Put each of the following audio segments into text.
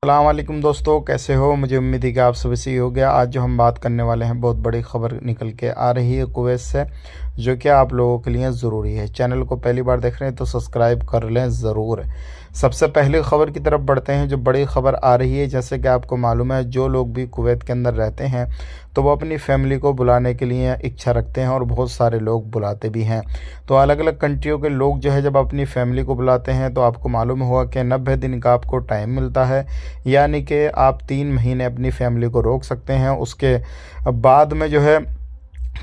अस्सलाम वालेकुम दोस्तों, कैसे हो। मुझे उम्मीद है कि आप सभी सही हो गया। आज जो हम बात करने वाले हैं, बहुत बड़ी खबर निकल के आ रही है कुवैत से, जो कि आप लोगों के लिए ज़रूरी है। चैनल को पहली बार देख रहे हैं तो सब्सक्राइब कर लें ज़रूर। सबसे पहले खबर की तरफ बढ़ते हैं। जो बड़ी खबर आ रही है, जैसे कि आपको मालूम है, जो लोग भी कुवैत के अंदर रहते हैं तो वो अपनी फैमिली को बुलाने के लिए इच्छा रखते हैं और बहुत सारे लोग बुलाते भी हैं। तो अलग अलग कंट्रियों के लोग जो है, जब अपनी फैमिली को बुलाते हैं तो आपको मालूम होगा कि 90 दिन का आपको टाइम मिलता है, यानी कि आप 3 महीने अपनी फैमिली को रोक सकते हैं। उसके बाद में जो है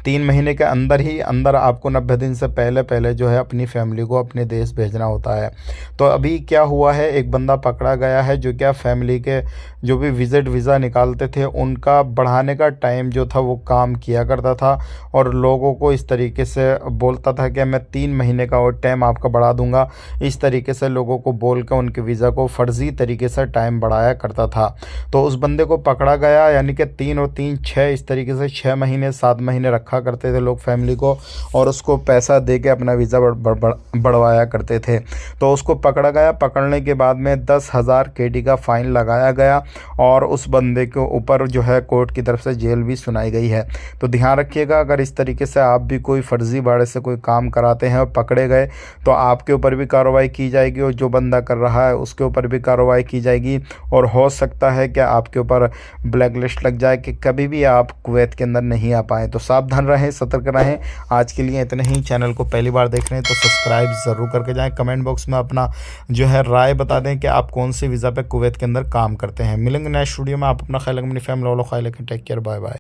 3 महीने के अंदर ही अंदर आपको 90 दिन से पहले पहले जो है अपनी फैमिली को अपने देश भेजना होता है। तो अभी क्या हुआ है, एक बंदा पकड़ा गया है जो क्या फैमिली के जो भी विज़िट वीज़ा निकालते थे उनका बढ़ाने का टाइम जो था वो काम किया करता था, और लोगों को इस तरीके से बोलता था कि मैं 3 महीने का और टाइम आपका बढ़ा दूंगा। इस तरीके से लोगों को बोल कर उनके वीज़ा को फ़र्ज़ी तरीके से टाइम बढ़ाया करता था। तो उस बंदे को पकड़ा गया, यानी कि 3 और 3 6 इस तरीके से 6 महीने 7 महीने रखा करते थे लोग फैमिली को, और उसको पैसा दे के अपना वीज़ा बढ़वाया करते थे। तो उसको पकड़ा गया। पकड़ने के बाद में 10,000 KD का फ़ाइन लगाया गया, और उस बंदे के ऊपर जो है कोर्ट की तरफ से जेल भी सुनाई गई है। तो ध्यान रखिएगा, अगर इस तरीके से आप भी कोई फ़र्ज़ी बाड़े से कोई काम कराते हैं और पकड़े गए तो आपके ऊपर भी कार्रवाई की जाएगी, और जो बंदा कर रहा है उसके ऊपर भी कार्रवाई की जाएगी। और हो सकता है कि आपके ऊपर ब्लैक लिस्ट लग जाए कि कभी भी आप कुवैत के अंदर नहीं आ पाएँ। तो सावधान रहें, सतर्क रहें। आज के लिए इतने ही। चैनल को पहली बार देख रहे हैं तो सब्सक्राइब ज़रूर करके जाएं। कमेंट बॉक्स में अपना जो है राय बता दें कि आप कौन से वीज़ा पे कुवैत के अंदर काम करते हैं। मिलेंगे नेक्स्ट वीडियो में। आप अपना ख्याल रखें, अपनी फैमिली वालों का ख्याल रखें। Take care, bye bye.